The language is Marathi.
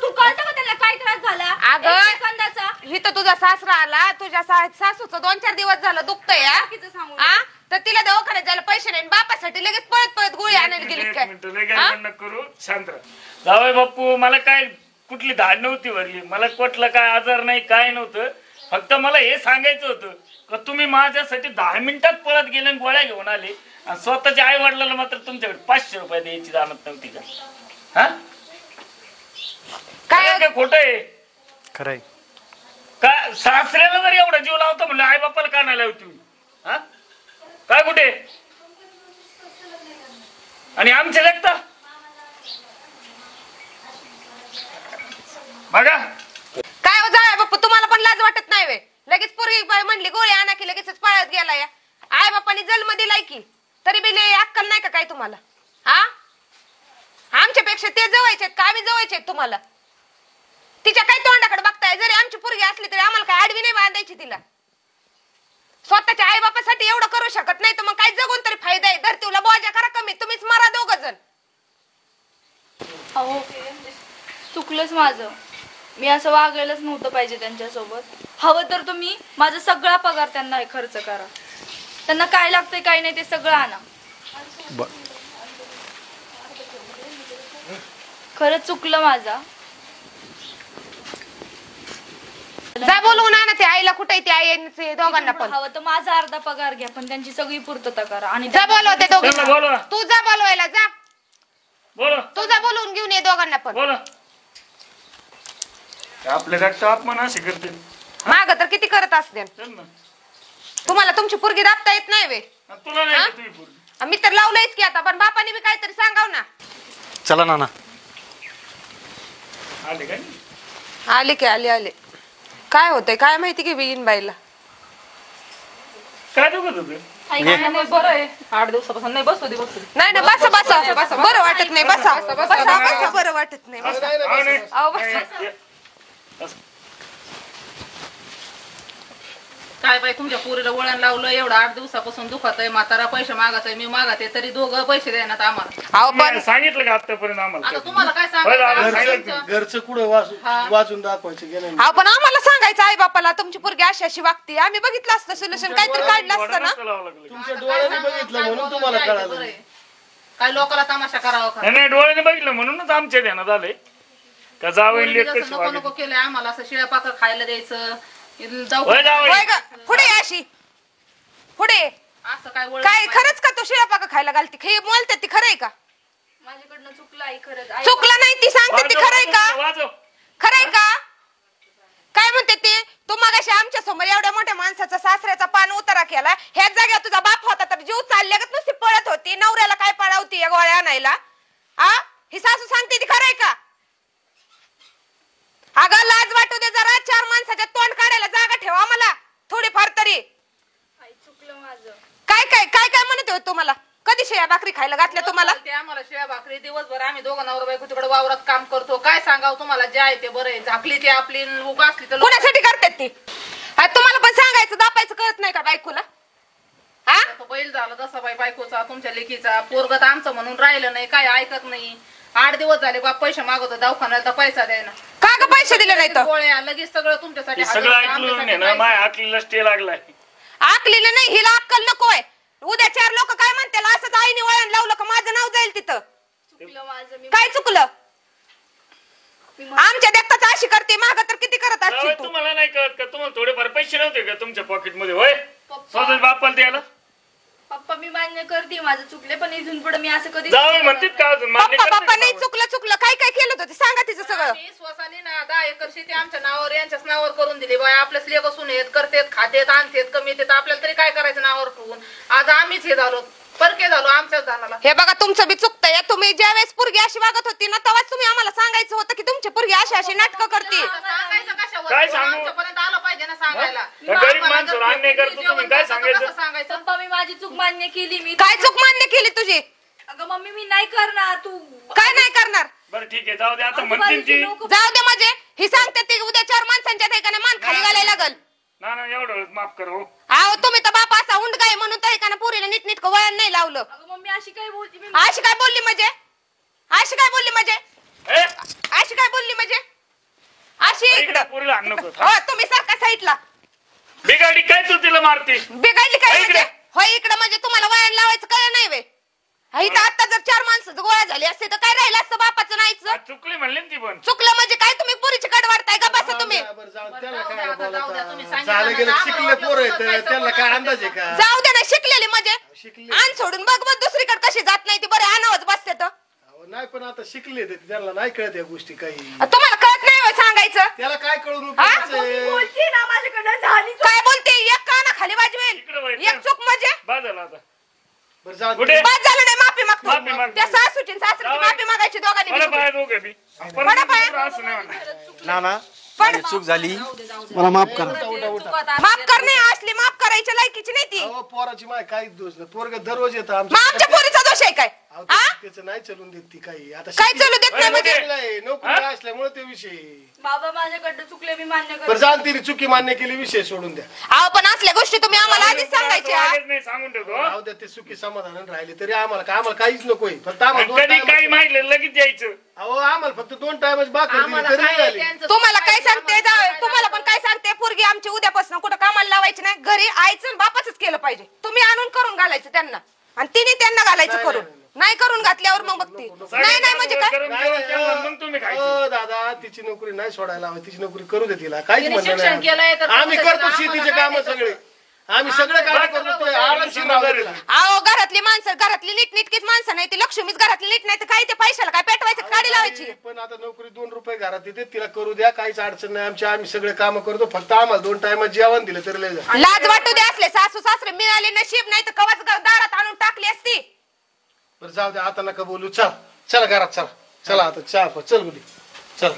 तू कळतं का त्याला काय त्रास झाला? अगं इथं तुझा सासरा आला, तुझ्या सासूचं 2-4 दिवस झालं दुखतंय तर तिला दवाखान्यात जायला पैसे नाही, बापासाठी लगेच पळत पळत गोळी आणायला गेली काय? करू शांत जावई बापू, मला काय कुठली धाड नव्हती भरली, मला कुठला काय आजार नाही काय नव्हतं. फक्त मला हे सांगायचं होतं का तुम्ही माझ्यासाठी 10 मिनिटात पळत गेले आणि गोळ्या घेऊन आले आणि स्वतःच्या आई वडिलांना मात्र तुमच्याकडे 500 रुपये द्यायची जाणत नव्हती का? हा काय खोट आहे खरंय का? सासऱ्याला जर एवढा जीव लावतो म्हणलं आई बापाला का नाही लावती? हा काय कुठे आणि आमचे लेखता बघा काय हो जाय बाप्पा, तुम्हाला पण लाज वाटत नाही वे? लगेच पोरगी म्हणली गोळी आणा की लगेच पळत गेला या. आई बापानी जन्म दिलाय की तरी बी अक्कल नाही का काय तुम्हाला? हा आमच्यापेक्षा ते जवळचे आहेत का आम्ही जवळचे आहेत तुम्हाला? तिच्या काय तोंडाकडे बघताय? जरी आमची पोरगी असली तरी आम्हाला काय आडवी नाही बांधायची तिला. स्वतःच्या आई बापासाठी एवढं करू शकत नाही तर मग काय जगून तरी फायदा आहे? धरतीला बोजा करा कमी, तुम्हीच मरा 2 जण. अहो चुकलंच माझं, मी असं वागायलाच नव्हतं पाहिजे त्यांच्यासोबत. हवं तर तुम्ही माझा सगळा पगार त्यांना खर्च करा, त्यांना काय लागतंय काय नाही ते सगळं आणा. खरंच चुकलं माझा. जा बोलवून आणा ते आईला. कुठे ती आई दोघांना पण? हवं तर माझा अर्धा पगार घ्या पण त्यांची सगळी पूर्तता करा. आणि जा बोलव ते दोघांना. बोला तू जा बोलवायला जा, बोला तू जा बोलवून घेऊन ये दोघांना पण. बोला आपल्या रक्त अपमान असे करते माग तर किती करत असते. तुम्हाला तुमची पोरगी दाबता येत नाही वे? तुला नाही तुम्ही पोरगी. मी तर लावलंयच की आता, पण बापाने बी काहीतरी सांगाव ना. चला नाना. आले काय? आले की आले. काय होतंय काय माहिती की बिन बाईला काय दुखत होतं? बरं आहे, 8 दिवसापासून नाही. बसू दे नाही ना, बसा बरं वाटत नाही. बसा बरं वाटत नाही. काय बाई तुमच्या पोरीला वळण लावलं, एवढं 8 दिवसापासून दुखत आहे. म्हातारा पैसे मागत आहे, मी मागत आहे तरी दोघं पैसे देण्यात आम्हाला. पण सांगितलं का आतापर्यंत आम्हाला? आता तुम्हाला काय सांगायचं? घरचं कुठं वाचून दाखवायचं गेलं. पण आम्हाला सांगायचं आई बापाला तुमची पोरगी अशी अशी वागते. आम्ही बघितलं असतं सोल्युशन, काहीतरी काढलं असतं ना. तुमच्या डोळ्याने बघितलं म्हणून तुम्हाला कळालं. काय लोकांना तमाशा करावा? नाही डोळ्याने बघितलं म्हणूनच आमच्या ध्यानात आले का जावं नको नको केलंय आम्हाला. असं शिळ्या पाकर खायला द्यायचं पुढे अशी पुढे असं काय काय खरंच का? तो शिळा पाका खायला घालते हे बोलते ती खरंय का? माझ्याकडनं चुकलं आई, खरंच चुकलं नाही ती सांगते ती. खरंय का? खरंय का? काय म्हणते ते? तू मगाशी आमच्या समोर एवढ्या मोठ्या माणसाचा सासऱ्याचा पान उतारा केला. ह्याच जागेवर तुझा बाप होता तर जीव चालल्यागत नुसती पळत होती. नवऱ्याला काय पळावती या गोळ्या आणायला? ही सासू सांगते ती खरंय का? अगं लाज वाटू दे जरा. 4 माणसाच्या तोंड काढायला जागा ठेवा मला थोडीफार तरी. चुकलं माझं. काय काय काय काय म्हणत होते तुम्हाला? कधी शेळ्या भाकरी खायला घातल्या तुम्हाला? आम्हाला शिळ्या भाकरी दिवसभर आम्ही दोघं नवरा बायको तिकडे वावरात काम करतो. काय सांगावं तुम्हाला? जे आहे ते बरं आहे. झाकली ती आपली उगा असली तर कोणासाठी करतात ती? तुम्हाला पण सांगायचं दापायचं कळत नाही का बायकोला? बैल झालं तसा बाई बायकोचा तुमच्या लेकीचा. पोरगत आमचं म्हणून राहिलं नाही, काय ऐकत नाही. 8 दिवस झाले बाप पैसे मागवतो दवाखान्यात तर पैसा द्यायला. का ग पैसे दिले नाही तर? गोळ्या लगेच सगळं तुमच्यासाठी. सगळं ऐकलं माय आकलीला स्टे लागलाय. आकलीला नाही, हिला अक्कल नकोय. उद्या 4 लोक काय म्हणतील असंच आईने वळण लावलं का माझं नाव जाईल तिथं. चुकलं माझं. काय चुकलं? आमच्या देखताच अशी करते, माग तर किती करत असतील तू. तुम्हाला नाही कळत का? तुम्हाला थोडेफार पैसे नव्हते का तुमच्या पॉकेट मध्ये? होय स्वतः बापाला द्यायला. पप्पा मी मान्य करते माझं चुकले, पण इथून पुढे मी असं कधी जावं म्हणतात का अजून? पप्पा नाही चुकलं काय काय केलं होतं सांगा तिचं सगळं. मी स्वतःने ना 10 एकर शेती आमच्या नावावर यांच्याच नावावर करून दिली. बाय आपल्याच लेख असून येत करतेत खातेत आणतेत कमी येतात. आपल्याला तरी काय करायचं नावावर ठेवून? आज आम्हीच हे झालो परके झालो आमच्याच धानाला. हे बघा तुमचं बी चुकतंय. तुम्ही ज्या वेळेस पोरगी अशी वागत होती ना तेव्हाच तुम्ही आम्हाला सांगायचं होतं की तुमची पोरगी अशी अशी नाटकं करते. सांगायचं कशावर? काय सांगू? आमच्यापर्यंत आलं पाहिजे ना सांगायला. गरीब माणसाला अन्याय करतो तुम्ही काय सांगायचं? सांगायचं पप्पा मी माझी चूक मान्य केली. मी काय चूक मान्य केली तुझी? अगं मम्मी मी नाही करणार. तू काय नाही करणार? बरं ठीक आहे जाऊ दे. आता म्हणतील ती जाऊ दे. म्हणजे ही सांगते ती उद्या 4 माणसांच्या ठिकाणी मान खाली घालायला लागल. ना एवढं माफ कर हो. अहो तुम्ही तर बाप असा उंड काय म्हणून तर एकानं पोरीला नीट वळण नाही लावलं. अगं मम्मी अशी काय बोलती? अशी काय बोलली म्हणजे? अशी काय बोलली म्हणजे? अशी काय बोलली म्हणजे? इकडं पोरीला हाण नको हो तुम्ही सारखा साईडला बिगाडी काय तू तिला मारते बिघडली काय हो, इकडे. म्हणजे होय इकडं म्हणजे तुम्हाला वळण लावायचं काय नाही वे इथं आता जर 4 माणसं गोळा झाली असते तर काय राहिलं असतं बापाचं नाहीचं चुकली म्हणली ना ती पण चुकलं म्हणजे काय तुम्ही पुरीची कड वाढताय का बसा तुम्ही बरं, त्याला जाऊ काय द्या, आता जाऊ द्या, तुम्ही बोलता सांगितलं झालं ना, गेलं आम्हाला शिकले पोरं वाटलं आहेत काय त्यांना काय अंदाज आहे का जाऊ दे ना शिकलेली म्हणजे शिकले आण सोडून बघ बघ दुसरीकडे कशी जात नाही ती बरं आणावच बसते तर अहो, नाही पण आता शिकले ते त्यांना नाही कळत या गोष्टी काही तुम्हाला कळत नाही होय सांगायचं त्याला काय कळून हा? उपयोगाचं आहे? बोलती ना माझ्याकडनं झाली काय बोलते एक काना खाली इकडं वाजवेल वळते. एक चूक म्हणजे बाद झाला आता बरं जाऊ दे. कुठे बाद झालं नाही माफी माफी मागतो माग. त्या सासूची आणि सासरीची जाऊ. माफी मागायची दोघांनी मला मिळून. पाय दोघे बी पडा पाय. असं नाही म्हणणार. नाना पण माझी चूक झाली मला माफ करा माफ करणे असली माफ करायची लायकीची नाही ती अहो, पोराची माय काहीच दोष नाही पोरग दररोज येतं मग आमच्या पोरीचा दोष आहे काय अहो, हा त्याचं नाही चलून देत ती काही आता काय शिकली- चालू देत नाही म्हणजे शिकलेली नोकरी असल्यामुळे ते विषय बाबा माझ्याकडनं चुकले मी मान्य बरं करते जाण तिने चुकी मान्य केली विषय सोडून द्या अहो पण असल्या गोष्टी तुम्ही आम्हाला आधीच सांगायच्या वागत नाही सांगून ठेवतो हं? राहू द्या ते चुकी समाधान राहिले तरी आम्हाला काहीच नकोय फक्त आम्हाला आणि दोन कधी काही time- माहिती लगेच यायचं अहो आम्हाला फक्त 2 टाइमच बाकी आम्हाला तरी काय झाली त्यांचं तुम्हाला काय चुकायचं, सांगते आम्हाला जावई, काय तुम्हाला पण काय सांगते पोरगी आमची उद्यापासून कुठं कामाला लावायची नाही घरी आईचं आणि बापाचंच केलं पाहिजे तुम्ही आणून करून घालायचं त्यांना आणि तिने त्यांना घालायचं नाही, करून नाही करून घातल्यावर मग बघते नाही नाही म्हणजे काय गरम जेवण केलं, मग तुम्ही खायचं हो दादा तिची नोकरी नाही सोडायला हवी तिची नोकरी करू दे तिला काहीच तिने म्हणणं शिक्षण केलंय तर नाही आम्ही तुमचं करतो आम्हाला शेतीचे काय काम नाही सगळे आम्ही सगळे काम करतो ते आरामशीर राहू दे तिला. अहो घरातली माणसं घरातली नीटनीटकीच माणसं नाही ती लक्ष्मीच घरातली नीट नाही तर काय ते पैशाला काय पेटवायचं गाडी लावायची पण आता नोकरी 2 रुपये घरात येते तिला करू द्या काहीच अडचण नाही आम्ही सगळे काम करतो फक्त आम्हाला 2 टाइम जेवण दिलं तरी लय झालं. लाज वाटू दे असले सासू सासरे मिळाले नशीब नाही तर कवाच दारात आणून टाकली असती बरं जाऊ द्या आता नका बोलू चला घरात चला आता चहा चल गुडी चल